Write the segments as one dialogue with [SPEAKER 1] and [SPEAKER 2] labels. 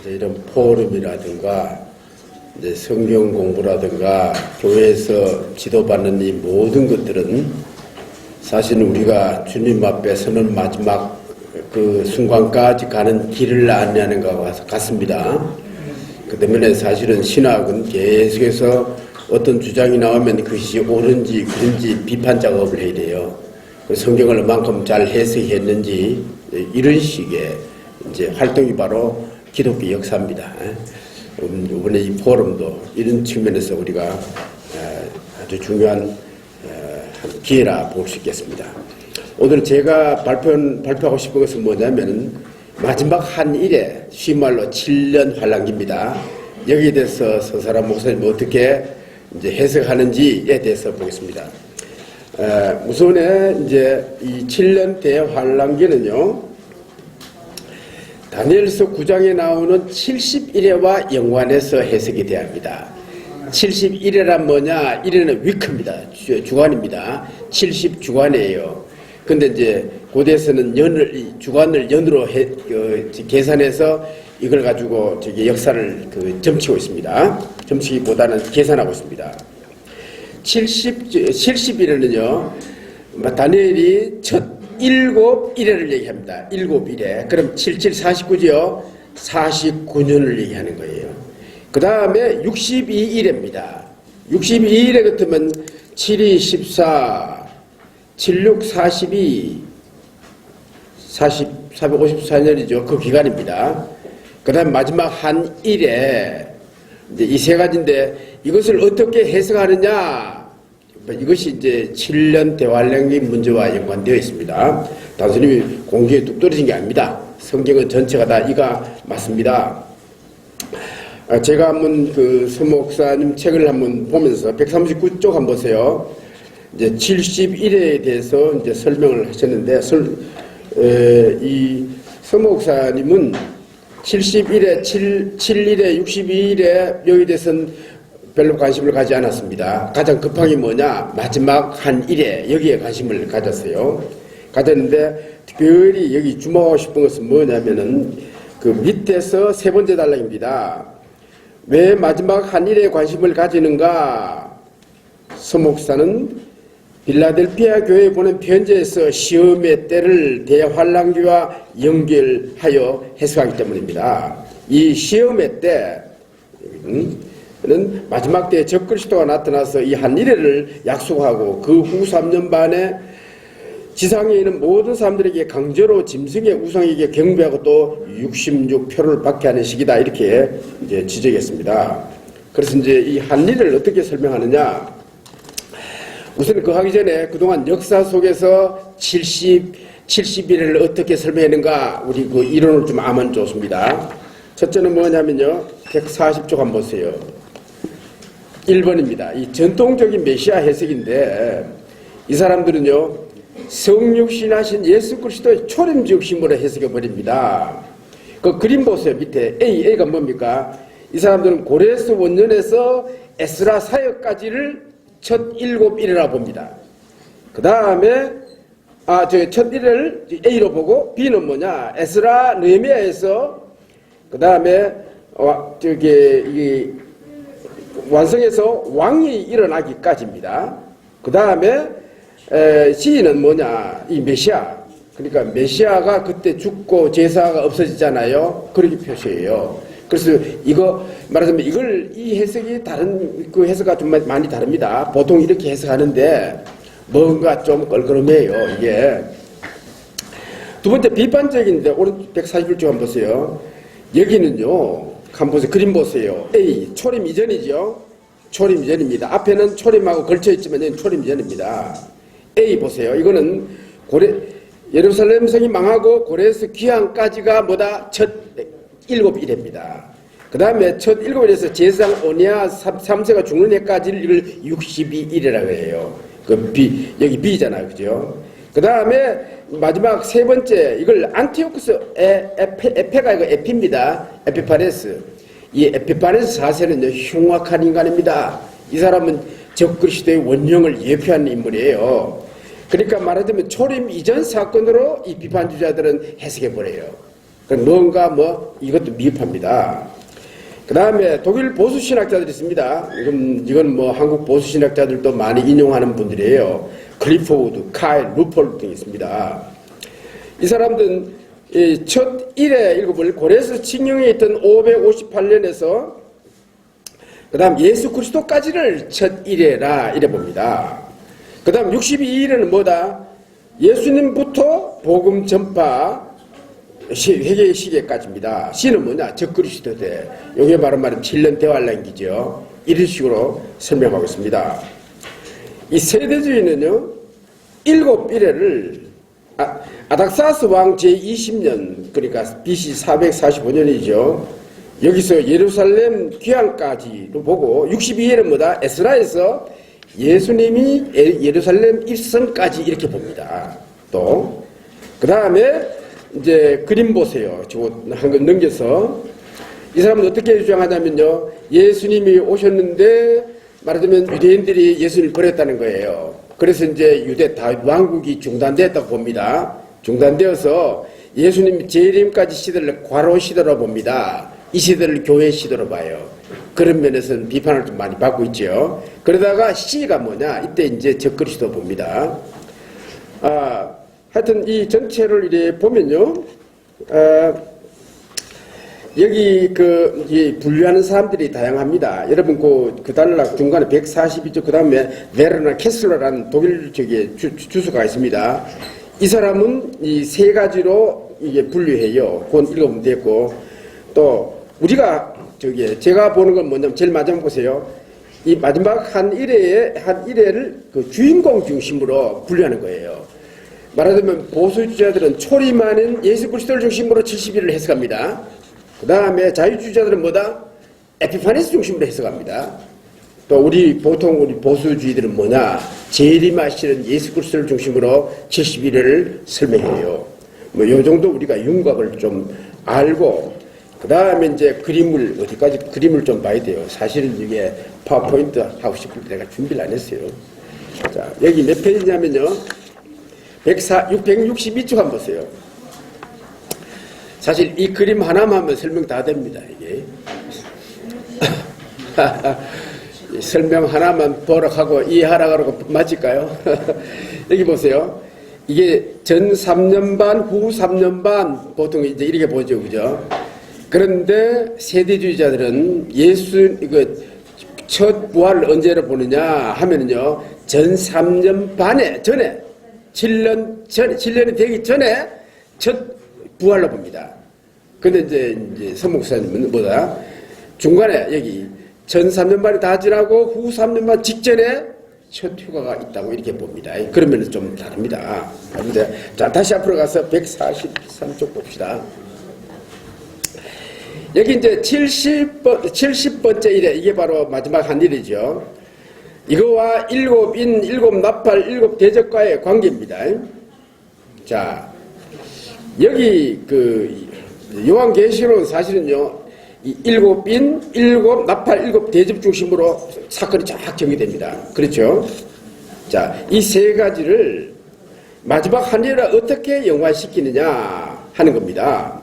[SPEAKER 1] 이런 포럼이라든가 이제 성경 공부라든가 교회에서 지도받는 이 모든 것들은 사실은 우리가 주님 앞에 서는 마지막 그 순간까지 가는 길을 안내하는 것과 같습니다. 그 때문에 사실은 신학은 계속해서 어떤 주장이 나오면 그것이 옳은지 그른지 비판 작업을 해야 돼요. 성경을 얼만큼 잘 해석했는지 이런 식의 이제 활동이 바로 기독교 역사입니다. 이번에 이 포럼도 이런 측면에서 우리가 아주 중요한 기회라 볼 수 있겠습니다. 오늘 제가 발표하고 싶은 것은 뭐냐면 마지막 한 일에 쉬운 말로 7년 환란기입니다. 여기에 대해서 서사람 목사님 어떻게 이제 해석하는지에 대해서 보겠습니다. 우선에 이제 이 7년 대환란기는요, 다니엘서 9장에 나오는 71회와 연관해서 해석이 되어야 합니다. 71회란 뭐냐? 1회는 위크입니다. 주간입니다. 70주간이에요. 근데 이제 고대에서는 주간을 연으로 계산해서 이걸 가지고 역사를 점치고 있습니다. 점치기보다는 계산하고 있습니다. 70일에는요, 다니엘이 첫 7일회를 얘기합니다. 7일회. 그럼 77, 49죠? 49년을 얘기하는 거예요. 그 다음에 62일회입니다. 62일회 같으면 72, 14, 76, 42, 454년이죠. 그 기간입니다. 그 다음 마지막 한 일에 이제 이 세 가지인데 이것을 어떻게 해석하느냐? 이것이 이제 7년 대환란기 문제와 연관되어 있습니다. 단순히 공기에 뚝 떨어진 게 아닙니다. 성경은 전체가 다 이가 맞습니다. 제가 한번 서 목사님 책을 한번 보면서 139쪽 한번 보세요. 이제 71회에 대해서 이제 설명을 하셨는데, 이 서 목사님은 71회, 7일에, 62일에 여기에 대해서는 별로 관심을 가지 않았습니다. 가장 급한 게 뭐냐? 마지막 한 일에 여기에 관심을 가졌어요. 가졌는데 특별히 여기 주목하고 싶은 것은 뭐냐면은 그 밑에서 세 번째 단락입니다. 왜 마지막 한 일에 관심을 가지는가? 서 목사는 빌라델피아 교회에 보낸 편지에서 시험의 때를 대환란기와 연결하여 해석하기 때문입니다. 이 시험의 때는 마지막 때에 적그리스도가 나타나서 이 한 일회를 약속하고 그 후 3년 반에 지상에 있는 모든 사람들에게 강제로 짐승의 우상에게 경배하고 또 66표를 받게 하는 시기다, 이렇게 이제 지적했습니다. 그래서 이제 이 한 일회를 어떻게 설명하느냐? 우선 그 하기 전에 그동안 역사 속에서 71회를 어떻게 설명했는가, 우리 그 이론을 좀 알면 좋습니다. 첫째는 뭐냐면요, 140쪽 한번 보세요. 1번입니다. 이 전통적인 메시아 해석인데, 이 사람들은요, 성육신하신 예수 그리스도의 초림지으심으로 해석해버립니다. 그 그림 보세요. 밑에 A가 뭡니까? 이 사람들은 고레스 원년에서 에스라 사역까지를 첫 7일이라 봅니다. 그 다음에 첫 1회를 A로 보고, B는 뭐냐? 에스라 느헤미야에서 그 다음에 완성해서 왕이 일어나기까지입니다. 그 다음에 C는 뭐냐? 이 메시아. 그러니까 메시아가 그때 죽고 제사가 없어지잖아요. 그렇게 표시해요. 그래서 이거 말하자면 이 해석이 다른 그 해석과 좀 많이 다릅니다. 보통 이렇게 해석하는데 뭔가 좀 껄끄러매요, 이게. 두 번째 비판적인데, 오른쪽 141쪽 한번 보세요. 여기는요, 한번 보세요. 그림 보세요. A, 초림 이전이죠. 초림 이전입니다. 앞에는 초림하고 걸쳐 있지만 여기는 초림 이전입니다. A 보세요. 이거는 예루살렘 성이 망하고 고레스 귀환까지가 뭐다? 첫 7일입니다. 그 다음에 첫 7일에서 제사장 오니아 3세가 죽는 해까지를 이걸 62일이라고 해요. 여기 B잖아요. 그죠? 그 다음에 마지막 세 번째, 이걸 안티오쿠스 에페가 이거 에피입니다. 에피파네스. 이 에피파네스 4세는요, 흉악한 인간입니다. 이 사람은 적그리스도의 원형을 예표하는 인물이에요. 그러니까 말하자면 초림 이전 사건으로 이 비판주자들은 해석해버려요. 뭔가 이것도 미흡합니다. 그 다음에 독일 보수 신학자들이 있습니다. 이건 한국 보수 신학자들도 많이 인용하는 분들이에요. 클리포드, 카일, 루폴 등이 있습니다. 이 사람들은 첫 일의 일곱을 고레에서 칙령에 있던 558년에서 그 다음 예수 그리스도까지를 첫 일회라 이래 봅니다. 그 다음 62일에는 뭐다? 예수님부터 복음 전파 회개의 시계까지입니다. 시는 뭐냐? 적그리스도 때. 여기에 말하면 7년 대환란기죠. 이런 식으로 설명하고 있습니다. 이 세대주의는요, 7일회를 아닥사스 왕 제20년, 그러니까 BC 445년이죠. 여기서 예루살렘 귀환까지로 보고 62일은 뭐다? 에스라에서 예수님이 예루살렘 입성까지 이렇게 봅니다. 또 그 다음에 이제 그림 보세요. 저거 한번 넘겨서 이 사람은 어떻게 주장하냐면요, 예수님이 오셨는데 말하자면 유대인들이 예수님을 버렸다는 거예요. 그래서 이제 유대 다윗 왕국이 중단되었다고 봅니다. 중단되어서 예수님 재림까지 시대를 과로 시대로 봅니다. 이 시대를 교회 시대로 봐요. 그런 면에서는 비판을 좀 많이 받고 있죠. 그러다가 C가 뭐냐? 이때 이제 적그리스도 봅니다. 하여튼 이 전체를 이렇게 보면요, 여기 분류하는 사람들이 다양합니다. 여러분 그 단락 중간에 142쪽 그 다음에 베르나 캐슬러라는 독일 주소가 있습니다. 이 사람은 이 세 가지로 이게 분류해요. 그건 읽어보면 됐고, 또 우리가 제가 보는 건 뭐냐면 제일 마지막 보세요. 이 마지막 한 일회를 그 주인공 중심으로 분류하는 거예요. 말하자면 보수주의자들은 초림하는 예수 그리스도를 중심으로 70일을 해석합니다. 그 다음에 자유주의자들은 뭐다? 에피파니스 중심으로 해석합니다. 또 보통 우리 보수주의들은 뭐냐? 재림하시는 예수 그리스도를 중심으로 70일을 설명해요. 요 정도 우리가 윤곽을 좀 알고, 그 다음에 이제 어디까지 그림을 좀 봐야 돼요. 사실은 이게 파워포인트 하고 싶을 때 내가 준비를 안 했어요. 자, 여기 몇 페이지냐면요. 162쪽 한번 보세요. 사실 이 그림 하나만 하면 설명 다 됩니다, 이게. 설명 하나만 보라고 이해하라고 맞을까요? 여기 보세요. 이게 전 3년 반, 후 3년 반, 보통 이제 이렇게 보죠, 그죠? 그런데 세대주의자들은 첫 부활을 언제로 보느냐 하면은요, 전 3년 반에, 전에, 7년이 되기 전에 첫 부활로 봅니다. 근데 이제 서목사님은 뭐다? 중간에 여기 전 3년 반이 다 지나고 후 3년 반 직전에 첫 휴가가 있다고 이렇게 봅니다. 그러면 좀 다릅니다. 그런데 자, 다시 앞으로 가서 143쪽 봅시다. 여기 이제 70번째 일에 이게 바로 마지막 한 일이죠. 이거와 일곱인, 일곱나팔, 일곱대적과의 관계입니다. 자, 여기 요한계시록은 사실은요, 이 일곱인, 일곱나팔, 일곱대접 중심으로 사건이 쫙 정리됩니다. 그렇죠? 자, 이 세 가지를 마지막 한 일을 어떻게 연관시키느냐 하는 겁니다.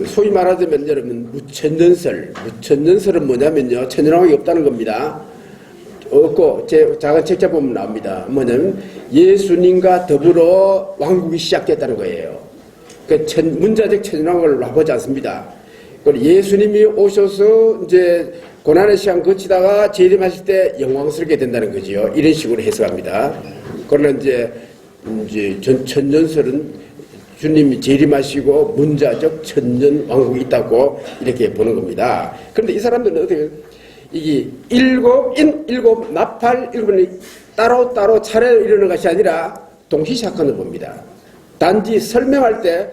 [SPEAKER 1] 소위 말하자면 여러분, 무천년설은 뭐냐면요, 천년왕국이 없다는 겁니다. 없고, 작은 책자 보면 나옵니다. 뭐냐면, 예수님과 더불어 왕국이 시작됐다는 거예요. 문자적 천년왕국을 놔보지 않습니다. 그리고 예수님이 오셔서 이제 고난의 시간 거치다가 재림하실 때 영광스럽게 된다는 거지요. 이런 식으로 해석합니다. 그러나 이제 천년설은 주님이 재림하시고 문자적 천년 왕국이 있다고 이렇게 보는 겁니다. 그런데 이 사람들은 어떻게, 이게 일곱나팔, 일곱이 따로 차례로 이루는 것이 아니라 동시사건을 봅니다. 단지 설명할 때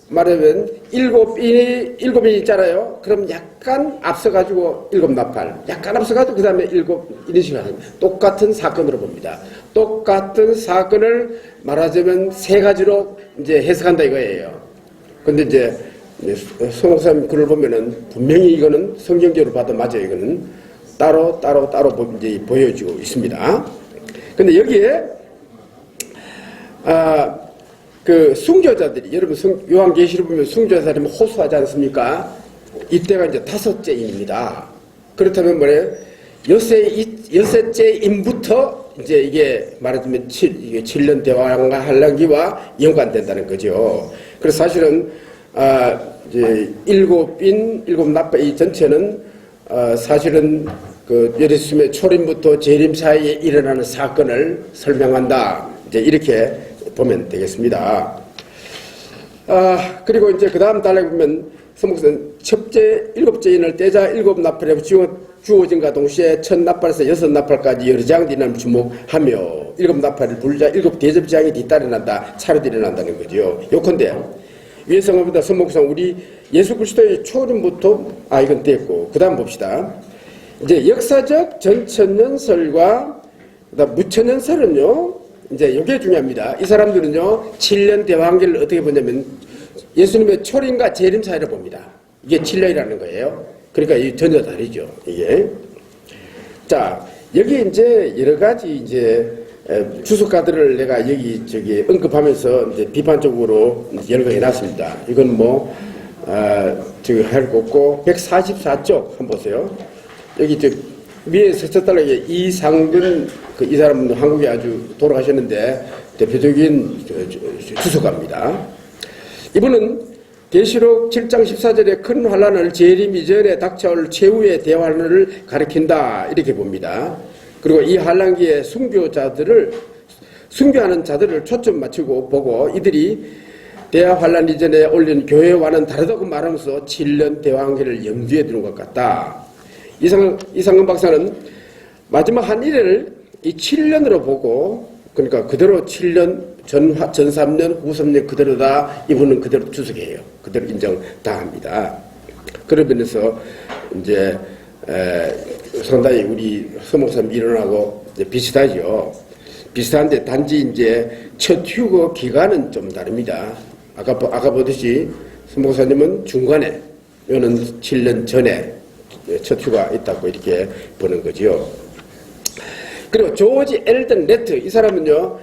[SPEAKER 1] 말하면 일곱이 있잖아요. 그럼 약간 앞서가지고 일곱나팔, 약간 앞서가지고 그 다음에 일곱, 이런 식으로 하는 똑같은 사건으로 봅니다. 똑같은 사건을 말하자면 세 가지로 이제 해석한다 이거예요. 근데 이제 송목사님 글을 보면은 분명히 이거는 성경적으로 봐도 맞아요. 이거는 따로 이제 보여주고 있습니다. 근데 여기에 그 순교자들이, 여러분 요한계시록 보면 순교자들이 호소하지 않습니까? 이때가 이제 5째 인입니다. 그렇다면 뭐래요? 여섯째 인부터 이제 이게 말하자면 7년 대왕과 한란기와 연관된다는 거죠. 그래서 사실은 이제 일곱 나파 이 전체는 사실은 그 예루살렘의 초림부터 재림 사이에 일어나는 사건을 설명한다. 이제 이렇게 보면 되겠습니다. 그리고 이제 그 다음 달에 보면 서목서는 일곱째 인을 떼자 일곱 나팔에 주어진과 동시에 첫 나팔에서 여섯 나팔까지 여러 장들을 주목하며 일곱 나팔을 불자 일곱 대접장이 뒤따라 난다. 차례 일어난다는 거죠. 요컨대 위에 성경보다 서목상 우리 예수 그리스도의 초림부터 이건 됐고 그 다음 봅시다. 이제 역사적 전천년설과 그다음 무천년설은요. 이제 이게 중요합니다. 이 사람들은요 7년 대왕기를 어떻게 보냐면 예수님의 초림과 재림 사이를 봅니다. 이게 7년이라는 거예요. 그러니까 이 전혀 다르죠. 이게 자 여기 이제 여러 가지 이제 주석가들을 내가 여기 저기 언급하면서 이제 비판적으로 여러 개 해놨습니다. 이건 뭐 저기 할 거 없고 144쪽 한번 보세요. 여기 저 위에 서쳤달라게 이상근 이 사람은 한국에 아주 돌아가셨는데 대표적인 주석가입니다. 이분은 계시록 7장 14절에 큰 환란을 재림 이전에 닥쳐올 최후의 대환란을 가리킨다 이렇게 봅니다. 그리고 이 환란기에 순교하는 자들을 초점 맞추고 보고 이들이 대환란 이전에 올린 교회와는 다르다고 말하면서 7년 대환기를 염두에 두는 것 같다. 이상근 박사는 마지막 한 일을 이 7년으로 보고 그러니까 그대로 7년 전 3년 후 3년 그대로다. 이분은 그대로 주석해요. 그대로 인정 다 합니다. 그런 면에서 이제 상당히 우리 서목사님 일어나고 비슷하죠. 비슷한데 단지 이제 첫 휴거 기간은 좀 다릅니다. 아까 보듯이 서목사님은 중간에 이거는 7년 전에 첫 휴가 있다고 이렇게 보는 거지요. 그리고 조지 엘던 레트 이 사람은요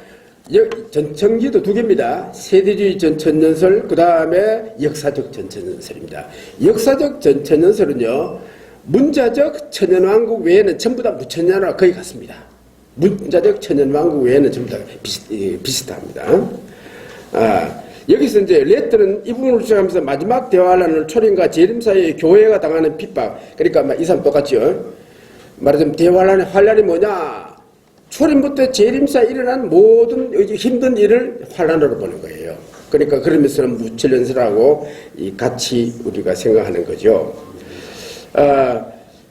[SPEAKER 1] 전청기도 2개입니다. 세대주의 전천년설 그 다음에 역사적 전천년설입니다. 역사적 전천년설은요 문자적 천년왕국 외에는 전부 다 무천년과 거의 같습니다. 문자적 천년왕국 외에는 전부 다 비슷합니다. 여기서 이제 레트는 이 부분을 주장하면서 마지막 대환란을 초림과 재림 사이에 교회가 당하는 핍박 그러니까 이 사람 똑같죠. 말하자면 대환란의 환란이 뭐냐 초림부터 재림 사이에 일어난 모든 힘든 일을 환란으로 보는 거예요. 그러니까 그러면서는 무천년설하고 같이 우리가 생각하는 거죠.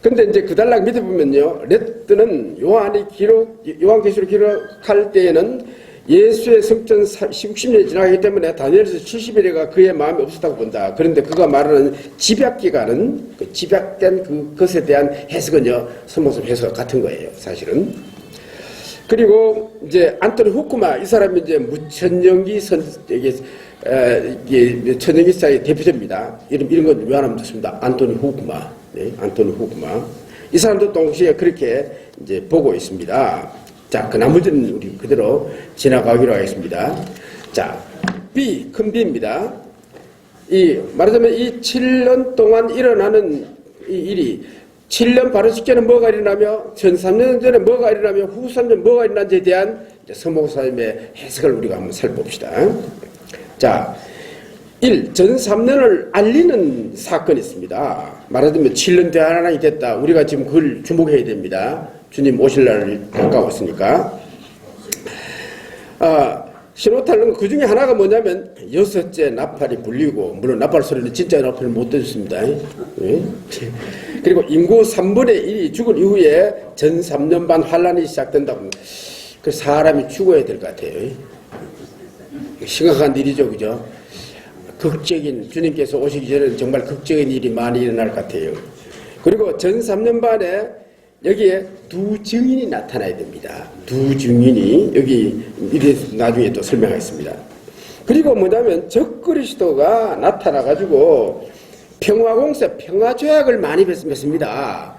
[SPEAKER 1] 근데 이제 그 단락 밑에 보면요 레트는 요한계시록 기록할 때에는 예수의 성전 60년이 지나기 때문에 다니엘서 70일에가 그의 마음이 없었다고 본다. 그런데 그가 말하는 집약기간은 그 집약된 그것에 대한 해석은요 서목섭 해석 같은 거예요. 사실은. 그리고 이제 안토니 후쿠마 이 사람이 이제 무천년기 천년기사의 대표자입니다. 이런 건 왜 안 하면 좋습니다. 안토니 후쿠마. 네, 안토니 후쿠마. 이 사람도 동시에 그렇게 이제 보고 있습니다. 자, 그 나머지는 우리 그대로 지나가기로 하겠습니다. 자, B, 큰 B입니다. 말하자면 이 7년 동안 일어나는 이 일이 7년 바로 직전에 뭐가 일어나며 전 3년 전에 뭐가 일어나며 후 3년 뭐가 일어난지에 대한 서목사님의 해석을 우리가 한번 살펴봅시다. 자, 1. 전 3년을 알리는 사건이 있습니다. 말하자면 7년 대환란이 됐다. 우리가 지금 그걸 주목해야 됩니다. 주님 오실 날이 가까웠으니까. 신호탄은 그 중에 하나가 뭐냐면 6째 나팔이 불리고 물론 나팔 소리는 진짜 나팔을 못 들었습니다. 네? 그리고 인구 3분의 1이 죽은 이후에 전 3년 반 환란이 시작된다고. 그 사람이 죽어야 될 것 같아요. 심각한 일이죠, 그죠? 극적인 주님께서 오시기 전에는 정말 극적인 일이 많이 일어날 것 같아요. 그리고 전 3년 반에 여기에 두 증인이 나타나야 됩니다. 두 증인이 여기 나중에 또 설명하겠습니다. 그리고 뭐냐면 적그리스도가 나타나가지고 평화공사, 평화조약을 많이 맺습니다.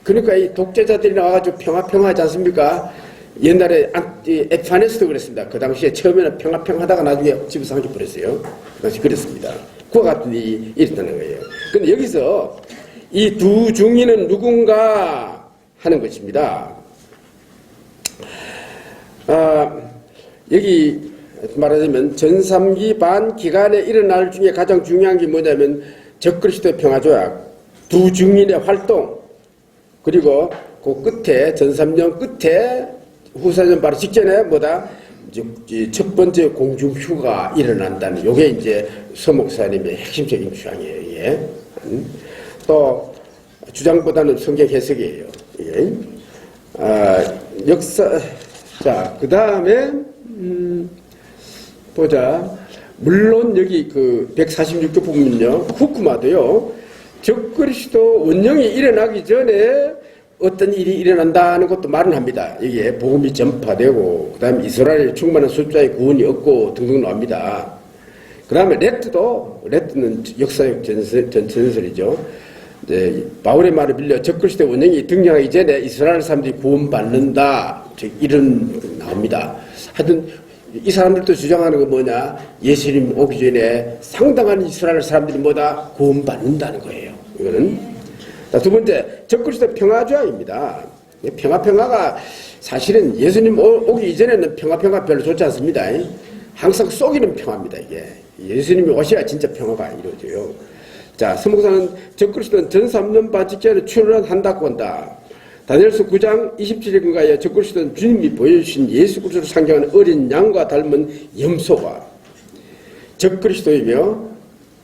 [SPEAKER 1] 그러니까 이 독재자들이 나와가지고 평화하지 않습니까? 옛날에 에피파네스도 그랬습니다. 그 당시에 처음에는 평하다가 나중에 집에서 한개 버렸어요. 그 당시 그랬습니다. 그와 같은 일이 일어나는 거예요. 근데 여기서 이 두 중인은 누군가 하는 것입니다. 여기 말하자면 전3기 반 기간에 일어날 중에 가장 중요한 게 뭐냐면 적그리스도의 평화조약, 두 중인의 활동, 그리고 그 끝에 전3년 끝에 후사전 바로 직전에 뭐다? 첫 번째 공중휴가 일어난다는 요게 이제 서 목사님의 핵심적인 주장이에요. 이게. 또 주장보다는 성경 해석이에요. 이게. 역사. 자, 그 다음에 보자. 물론 여기 그 146조 보면요, 후쿠마도요, 적그리스도 원령이 일어나기 전에 어떤 일이 일어난다는 것도 말은 합니다. 이게 복음이 전파되고, 그 다음에 이스라엘 충만한 숫자의 구원이 없고 등등 나옵니다. 그 다음에 레트는 역사적 전설이죠. 이제 바울의 말을 빌려 적그리스도 원령이 등장하기 전에 이스라엘 사람들이 구원받는다. 즉 이런 나옵니다. 하여튼 이 사람들도 주장하는 건 뭐냐? 예수님 오기 전에 상당한 이스라엘 사람들이 뭐다? 구원받는다는 거예요. 이거는. 자, 두 번째, 적그리스도 평화조약입니다. 평화가 사실은 예수님 오기 이전에는 평화 별로 좋지 않습니다. 항상 속이는 평화입니다. 이게 예수님이 오셔야 진짜 평화가 이루어져요. 자, 서목사는 적그리스도는 전 3년 반 직전에 출현한다고 한다. 다니엘서 9장 27절에 적그리스도는 주님이 보여주신 예수 그리스도를 상징하는 어린 양과 닮은 염소가 적그리스도이며,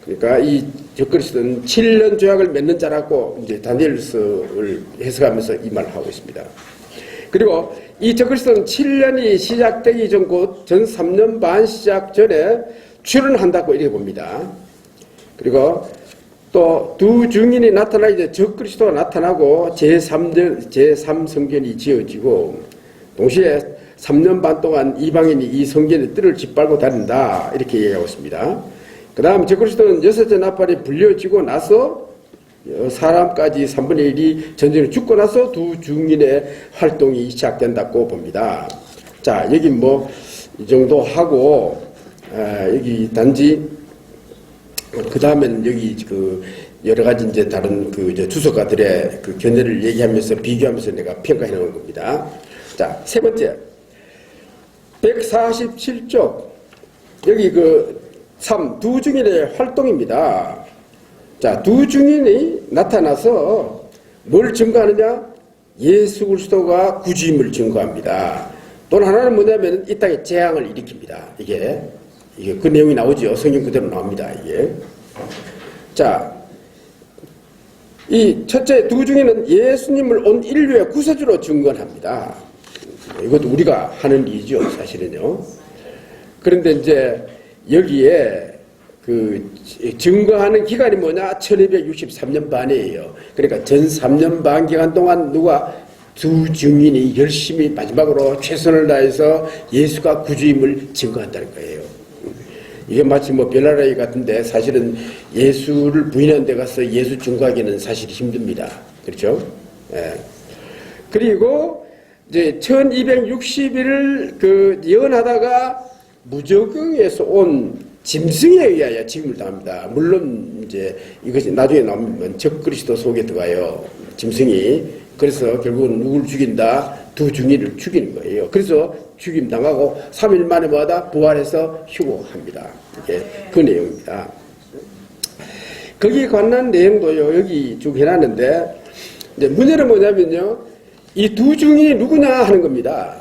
[SPEAKER 1] 그러니까 이 적그리스도는 7년 조약을 맺는 자라고 이제 다니엘서를 해석하면서 이 말을 하고 있습니다. 그리고 이 적그리스도는 7년이 시작되기 전 곧 전 3년 반 시작 전에 출현한다고 이렇게 봅니다. 그리고 또 두 증인이 나타나기 전에 적그리스도가 나타나고 제3성전이 지어지고 동시에 3년 반 동안 이방인이 이 성전의 뜰을 짓밟고 다닌다 이렇게 얘기하고 있습니다. 그 다음 적그리스도는 여섯째 나팔이 불려지고 나서 사람까지 3분의 1이 전쟁에 죽고 나서 두 증인의 활동이 시작된다고 봅니다. 자, 여기 뭐 이 정도 하고 여기 단지 그 다음에는 여기 그 여러 가지 이제 다른 그 주석가들의 그 견해를 얘기하면서 비교하면서 내가 평가해 놓은 겁니다. 자, 세 번째 147쪽 여기 그 3. 두 증인의 활동입니다. 자, 두 증인이 나타나서 뭘 증거하느냐? 예수 그리스도가 구주임을 증거합니다. 또 하나는 뭐냐면 이 땅에 재앙을 일으킵니다. 이게 그 내용이 나오죠. 성경 그대로 나옵니다. 이게. 자, 이 첫째 두 증인은 예수님을 온 인류의 구세주로 증거합니다. 이것도 우리가 하는 일이죠. 사실은요. 그런데 이제 여기에 그 증거하는 기간이 뭐냐? 1263년 반이에요. 그러니까 전 3년 반 기간 동안 누가 두 증인이 열심히 마지막으로 최선을 다해서 예수가 구주임을 증거한다는 거예요. 이게 마치 뭐 벨라라이 같은데 사실은 예수를 부인한 데 가서 예수 증거하기는 사실 힘듭니다. 그렇죠? 예. 그리고 이제 1260일을 그 예언하다가 무적응에서 온 짐승에 의하여 죽임을 당합니다. 물론 이제 이것이 나중에 나오면 적그리스도 속에 들어가요. 짐승이. 그래서 결국은 누구를 죽인다? 두 증인을 죽이는 거예요. 그래서 죽임 당하고 3일 만에 뭐하다? 부활해서 휴고합니다. 이게 그 내용입니다. 거기에 관한 내용도요, 여기 쭉 해놨는데, 이제 문제는 뭐냐면요, 이 두 증인이 누구냐 하는 겁니다.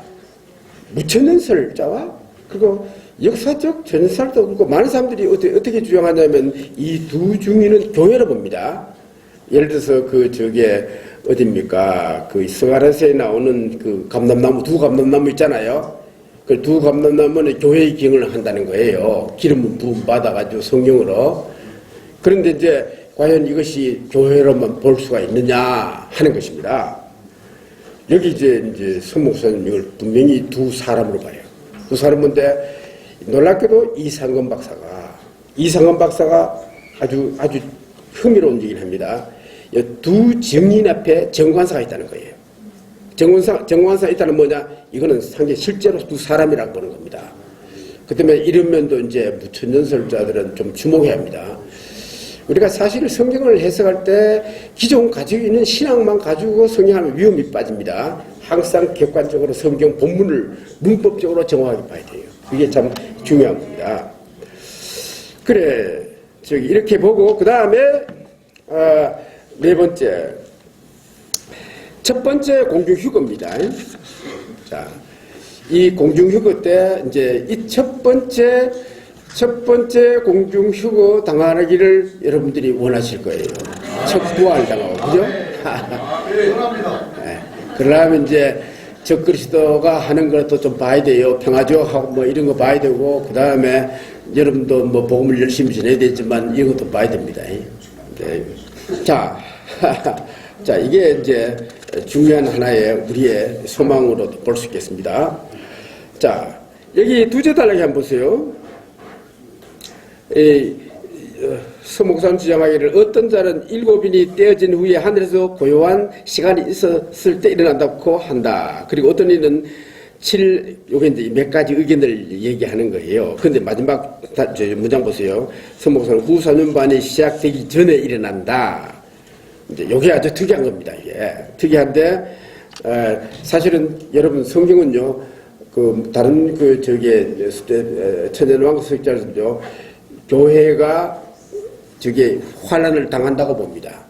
[SPEAKER 1] 무천년설자와, 그리고 역사적 전설도 그렇고, 많은 사람들이 어떻게 주장하냐면, 이 두 증인은 교회로 봅니다. 예를 들어서 어딥니까? 그 스가랴서에 나오는 그 감람나무, 두 감람나무 있잖아요. 그 두 감람나무는 교회의 기능을 한다는 거예요. 기름을 부음 받아가지고 성령으로. 그런데 이제 과연 이것이 교회로만 볼 수가 있느냐 하는 것입니다. 여기 이제 서 목사님 이걸 분명히 두 사람으로 봐요. 두 사람인데 놀랍게도 이상건 박사가 아주 흥미로운 얘기를 합니다. 두 증인 앞에 정관사가 있다는 거예요. 정관상 있다는 뭐냐? 이거는 상당히 실제로 두 사람이라고 보는 겁니다. 그 때문에 이런 면도 이제 무천년설자들은 좀 주목해야 합니다. 우리가 사실 성경을 해석할 때 기존 가지고 있는 신앙만 가지고 성경하면 위험이 빠집니다. 항상 객관적으로 성경 본문을 문법적으로 정확하게 봐야 돼요. 이게 참 중요한 겁니다. 그래, 이렇게 보고, 그 다음에, 네 번째. 첫 번째 공중휴거입니다. 자, 이 공중휴거 때, 이제 이 첫 번째 공중휴거 당하기를 여러분들이 원하실 거예요. 첫 부활 당하고, 그죠? 네. 그러려면 이제 적그리스도가 하는 것도 좀 봐야 돼요. 평화조약하고 뭐 이런 거 봐야 되고, 그 다음에 여러분도 뭐 복음을 열심히 전해야 되지만 이런 것도 봐야 됩니다. 네. 자, 자, 이게 이제 중요한 하나의 우리의 소망으로 볼 수 있겠습니다. 자, 여기 두제 단락에 한번 보세요. 서목사님 주장하기를 어떤 자는 7인이 떼어진 후에 하늘에서 고요한 시간이 있었을 때 일어난다고 한다. 그리고 어떤 이는 7, 요게 이제 몇 가지 의견을 얘기하는 거예요. 근데 마지막 문장 보세요. 서목사는 후 3년 반이 시작되기 전에 일어난다. 이제 요게 아주 특이한 겁니다. 이게 특이한데 사실은 여러분 성경은요, 다른 천연왕 서적자들은요, 교회가 환란을 당한다고 봅니다.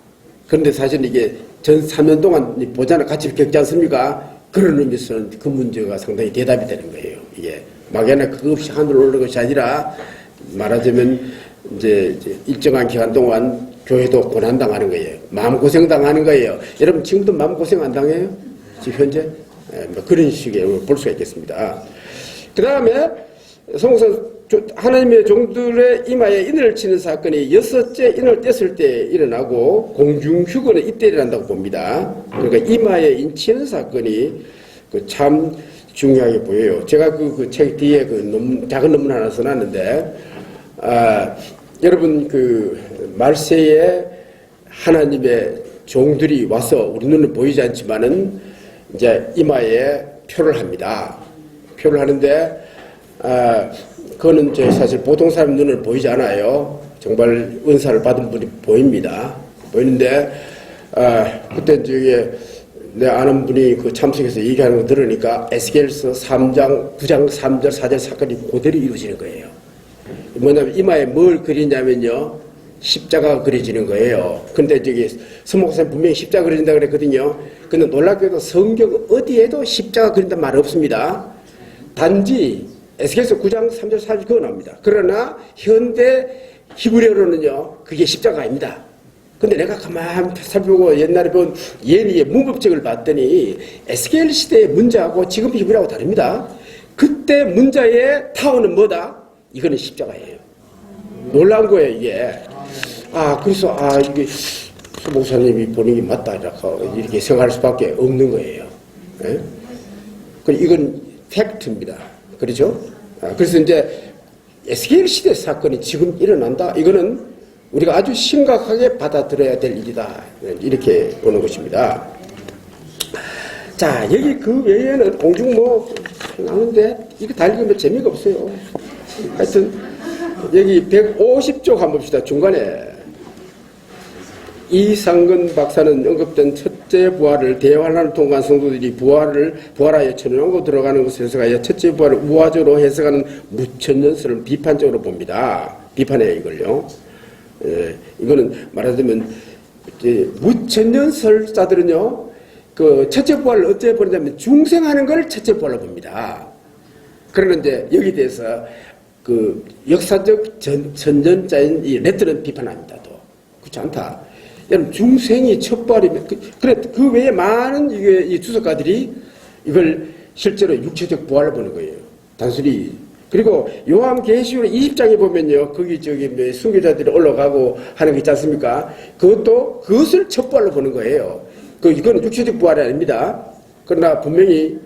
[SPEAKER 1] 그런데 사실 이게 전 3년 동안 보잖아 같이 겪지 않습니까? 그런 의미에서는 그 문제가 상당히 대답이 되는 거예요. 이게 막연히 그거 없이 하늘로 오르는 것이 아니라 말하자면 이제 일정한 기간 동안 교회도 고난당하는 거예요. 마음고생 당하는 거예요. 여러분 지금도 마음고생 안 당해요? 지금 현재? 뭐 그런 식의 볼 수가 있겠습니다. 그 다음에 성서 하나님의 종들의 이마에 인을 치는 사건이 6째 인을 뗐을 때 일어나고 공중휴거는 이때 일어난다고 봅니다. 그러니까 이마에 인 치는 사건이 참 중요하게 보여요. 제가 그 책 뒤에 작은 논문 하나 써놨는데, 여러분 말세에 하나님의 종들이 와서 우리 눈은 보이지 않지만은 이제 이마에 표를 합니다. 표를 하는데, 그거는 사실 보통 사람 눈을 보이지 않아요. 정말 은사를 받은 분이 보입니다. 보이는데, 그때 내 아는 분이 참석해서 얘기하는 거 들으니까 에스겔서 3장, 9장 3절, 4절 사건이 그대로 이루어지는 거예요. 뭐냐면 이마에 뭘 그리냐면요, 십자가가 그려지는 거예요. 근데 서목사님 분명히 십자가 그려진다 그랬거든요. 근데 놀랍게도 성경 어디에도 십자가 그린다는 말 없습니다. 단지 에스겔서 9장 3절 4절 그거 나옵니다. 그러나 현대 히브리어로는요, 그게 십자가입니다. 근데 내가 가만히 살펴보고 옛날에 본 예리의 문법책을 봤더니 에스겔 시대의 문자하고 지금 히브리하고 다릅니다. 그때 문자의 타원은 뭐다? 이거는 십자가예요. 놀라운 거예요, 이게. 그래서 이게 목사님이 보는 게 맞다 이렇게 생각할 수밖에 없는 거예요. 예? 이건 팩트입니다. 그렇죠? 그래서 이제 에스겔 시대 사건이 지금 일어난다. 이거는 우리가 아주 심각하게 받아들여야 될 일이다. 이렇게 보는 것입니다. 자, 여기 그 외에는 공중 나오는데 이거 다 읽으면 재미가 없어요. 하여튼 여기 150쪽 한번 봅시다. 중간에 이상근 박사는 언급된 첫째 부활을 대환란을 통과한 성도들이 부활하여 천연왕국 들어가는 것을 해석하여 첫째 부활을 우화적으로 해석하는 무천년설을 비판적으로 봅니다. 비판해요, 이걸요. 이거는 말하자면 무천년설자들은요, 첫째 부활을 어떻게 보느냐면 중생하는 걸 첫째 부활로 봅니다. 그러는데 여기 대해서 역사적 전전자인 이 레트는 비판합니다. 또 그렇지 않다. 여러분 중생이 첫 부활이면 그 외에 많은 이 주석가들이 이걸 실제로 육체적 부활을 보는 거예요. 단순히. 그리고 요한계시록 20장에 보면요, 거기 순교자들이 올라가고 하는 게 있지 않습니까? 그것을 첫 부활로 보는 거예요. 이거는 육체적 부활이 아닙니다. 그러나 분명히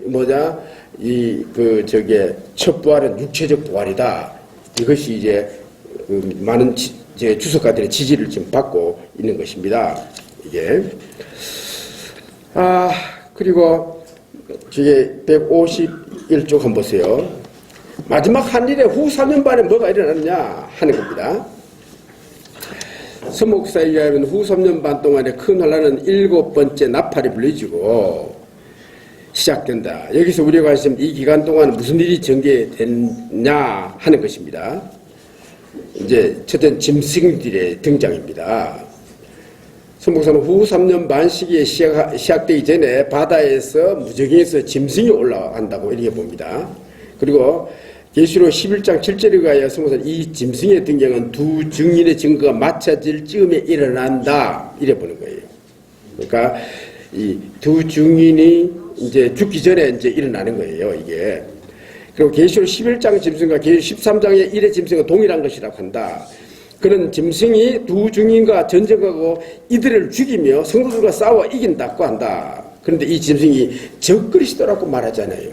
[SPEAKER 1] 첫 부활은 육체적 부활이다. 이것이 이제 많은 주석가들의 지지를 지금 받고 있는 것입니다. 이게. 그리고 저게 151쪽 한번 보세요. 마지막 한일의 후 3년 반에 뭐가 일어났냐 하는 겁니다. 서목사에 의하면 후 3년 반 동안에 큰 혼란은 7번째 나팔이 불려지고 시작된다. 여기서 우리가 관심 이 기간 동안 무슨 일이 전개됐냐 하는 것입니다. 이제 첫째 짐승들의 등장입니다. 서목사는 후 3년 반 시기에 시작되기 전에 바다에서 무적에서 짐승이 올라간다고 이렇게 봅니다. 그리고 계시록 11장 7절에 의하여 서목사는 이 짐승의 등장은 두 증인의 증거가 맞춰질 즈음에 일어난다 이래 보는 거예요. 그러니까 이 두 증인이 이제 죽기 전에 이제 일어나는 거예요, 이게. 그리고 계시록 11장 짐승과 계시록 13장의 1의 짐승과 동일한 것이라고 한다. 그런 짐승이 두 증인과 전쟁하고 이들을 죽이며 성도들과 싸워 이긴다고 한다. 그런데 이 짐승이 적그리스도라고 말하잖아요.